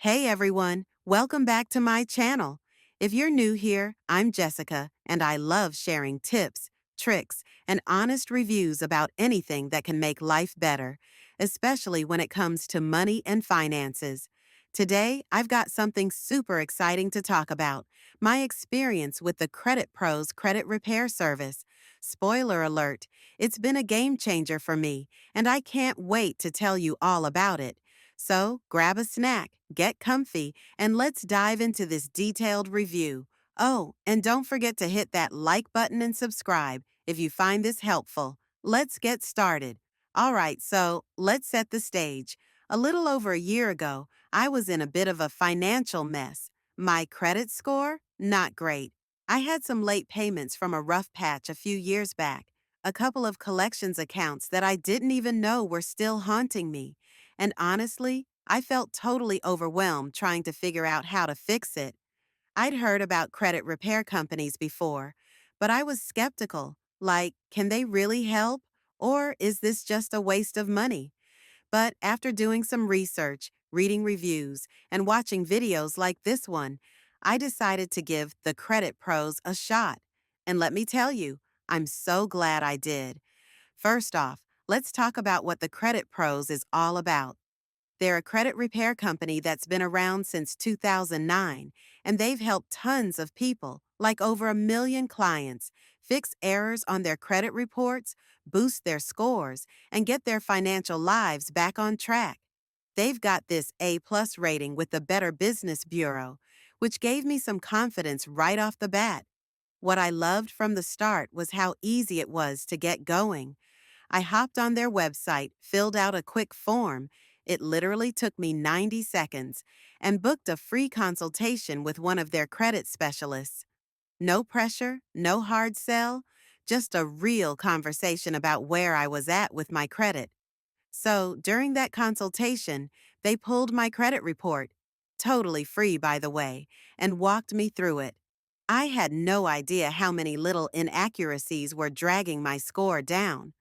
Hey everyone, welcome back to my channel. If you're new here, I'm Jessica, and I love sharing tips, tricks, and honest reviews about anything that can make life better, especially when it comes to money and finances. Today, I've got something super exciting to talk about, my experience with the Credit Pros credit repair service. Spoiler alert, it's been a game changer for me, and I can't wait to tell you all about it. So grab a snack, get comfy, and let's dive into this detailed review. Oh, and don't forget to hit that like button and subscribe if you find this helpful. Let's get started. All right, so let's set the stage. A little over a year ago, I was in a bit of a financial mess. My credit score? Not great. I had some late payments from a rough patch a few years back, a couple of collections accounts that I didn't even know were still haunting me. And honestly, I felt totally overwhelmed trying to figure out how to fix it. I'd heard about credit repair companies before, but I was skeptical. Like, can they really help? Or is this just a waste of money? But after doing some research, reading reviews, and watching videos like this one, I decided to give the Credit Pros a shot. And let me tell you, I'm so glad I did. First off, let's talk about what the Credit Pros is all about. They're a credit repair company that's been around since 2009, and they've helped tons of people, like over 1 million clients, fix errors on their credit reports, boost their scores, and get their financial lives back on track. They've got this A+ rating with the Better Business Bureau, which gave me some confidence right off the bat. What I loved from the start was how easy it was to get going. I hopped on their website, filled out a quick form. It literally took me 90 seconds, and booked a free consultation with one of their credit specialists. No pressure, no hard sell, just a real conversation about where I was at with my credit. So during that consultation, they pulled my credit report, totally free by the way, and walked me through it. I had no idea how many little inaccuracies were dragging my score down.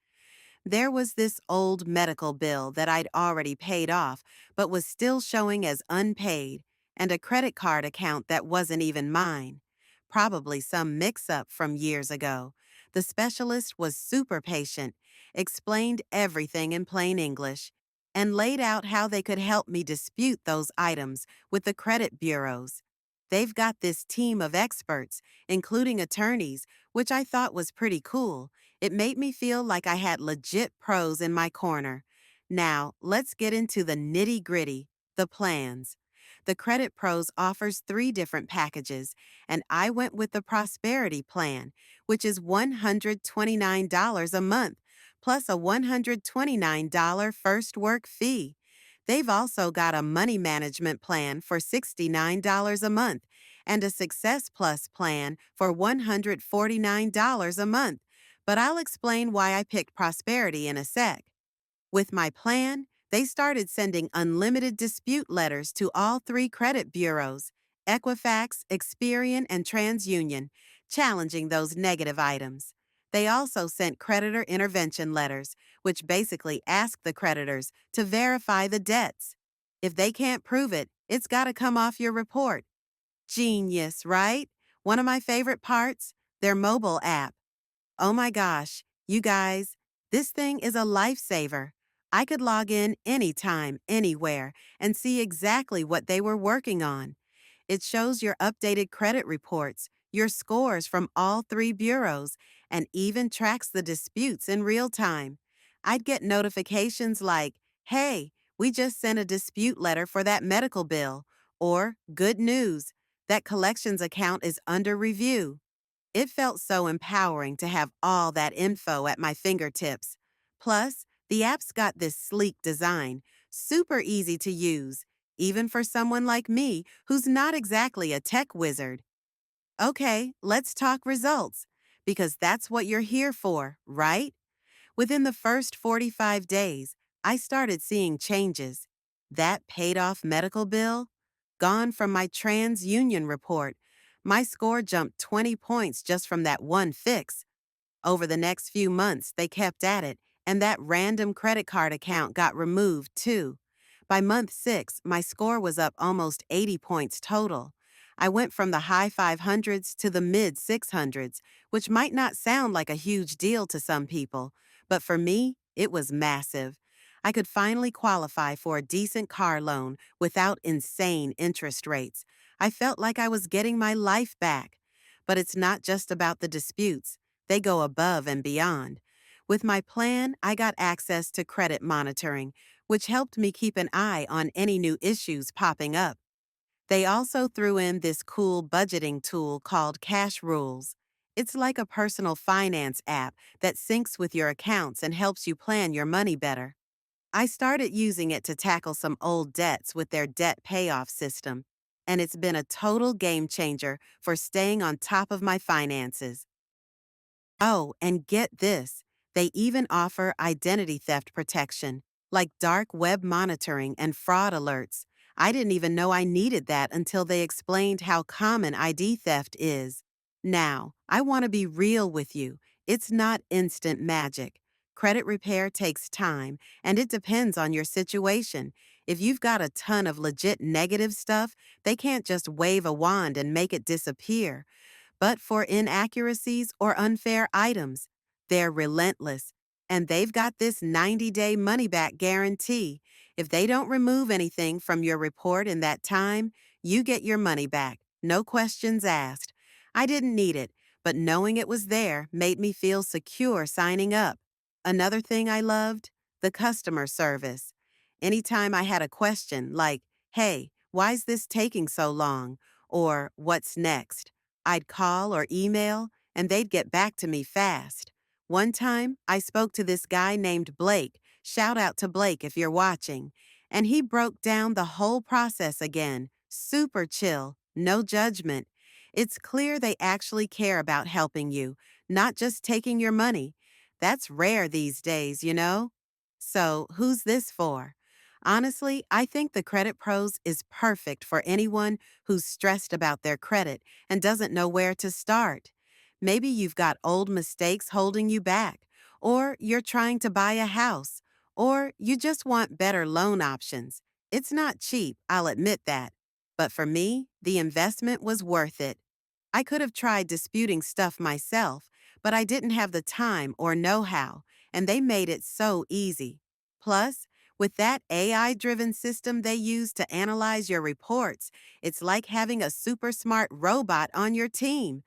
There was this old medical bill that I'd already paid off, but was still showing as unpaid, and a credit card account that wasn't even mine. Probably some mix up from years ago. The specialist was super patient, explained everything in plain English, and laid out how they could help me dispute those items with the credit bureaus. They've got this team of experts, including attorneys, which I thought was pretty cool. It made me feel like I had legit pros in my corner. Now, let's get into the nitty-gritty, the plans. The Credit Pros offers 3 different packages, and I went with the Prosperity Plan, which is $129 a month, plus a $129 first work fee. They've also got a money management plan for $69 a month and a Success Plus plan for $149 a month, but I'll explain why I picked Prosperity in a sec. With my plan, they started sending unlimited dispute letters to all 3 credit bureaus, Equifax, Experian, and TransUnion, challenging those negative items. They also sent creditor intervention letters, which basically ask the creditors to verify the debts. If they can't prove it, it's got to come off your report. Genius, right? One of my favorite parts? Their mobile app. Oh my gosh, you guys, this thing is a lifesaver. I could log in anytime, anywhere, and see exactly what they were working on. It shows your updated credit reports, your scores from all 3 bureaus, and even tracks the disputes in real time. I'd get notifications like, hey, we just sent a dispute letter for that medical bill, or good news, that collections account is under review. It felt so empowering to have all that info at my fingertips. Plus, the app's got this sleek design, super easy to use, even for someone like me who's not exactly a tech wizard. Okay, let's talk results, because that's what you're here for, right? Within the first 45 days, I started seeing changes. That paid off medical bill, gone from my TransUnion report. My score jumped 20 points just from that one fix. Over the next few months, they kept at it, and that random credit card account got removed too. By month 6, my score was up almost 80 points total. I went from the high 500s to the mid 600s, which might not sound like a huge deal to some people, but for me, it was massive. I could finally qualify for a decent car loan without insane interest rates. I felt like I was getting my life back. But it's not just about the disputes, they go above and beyond. With my plan, I got access to credit monitoring, which helped me keep an eye on any new issues popping up. They also threw in this cool budgeting tool called Cash Rules. It's like a personal finance app that syncs with your accounts and helps you plan your money better. I started using it to tackle some old debts with their debt payoff system, and it's been a total game changer for staying on top of my finances. Oh, and get this, they even offer identity theft protection, like dark web monitoring and fraud alerts. I didn't even know I needed that until they explained how common ID theft is. Now, I want to be real with you. It's not instant magic. Credit repair takes time, and it depends on your situation. If you've got a ton of legit negative stuff, they can't just wave a wand and make it disappear. But for inaccuracies or unfair items, they're relentless. And they've got this 90-day money-back guarantee. If they don't remove anything from your report in that time, you get your money back, no questions asked. I didn't need it, but knowing it was there made me feel secure signing up. Another thing I loved? The customer service. Anytime I had a question like, hey, why's this taking so long? Or what's next? I'd call or email, and they'd get back to me fast. One time, I spoke to this guy named Blake. Shout out to Blake if you're watching. And he broke down the whole process again. Super chill, no judgment. It's clear they actually care about helping you, not just taking your money. That's rare these days, you know? So, who's this for? Honestly, I think the Credit Pros is perfect for anyone who's stressed about their credit and doesn't know where to start. Maybe you've got old mistakes holding you back, or you're trying to buy a house, or you just want better loan options. It's not cheap, I'll admit that. But for me, the investment was worth it. I could have tried disputing stuff myself, but I didn't have the time or know how, and they made it so easy. Plus, with that AI driven system they use to analyze your reports, it's like having a super smart robot on your team.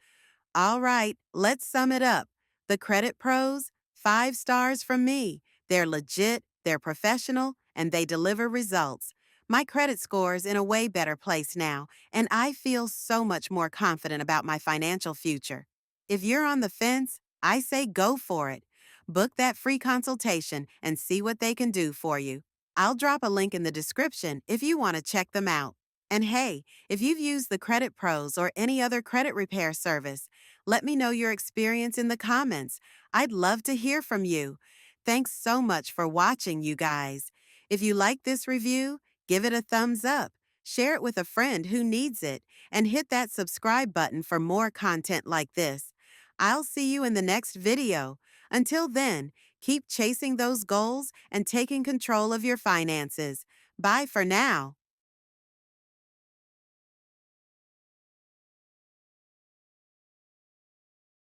All right, let's sum it up. The Credit Pros, 5 stars from me. They're legit, they're professional, and they deliver results. My credit score's in a way better place now, and I feel so much more confident about my financial future. If you're on the fence, I say go for it. Book that free consultation and see what they can do for you. I'll drop a link in the description if you want to check them out. And hey, if you've used the Credit Pros or any other credit repair service, let me know your experience in the comments. I'd love to hear from you. Thanks so much for watching, you guys. If you like this review, give it a thumbs up, share it with a friend who needs it, and hit that subscribe button for more content like this. I'll see you in the next video. Until then, keep chasing those goals and taking control of your finances. Bye for now.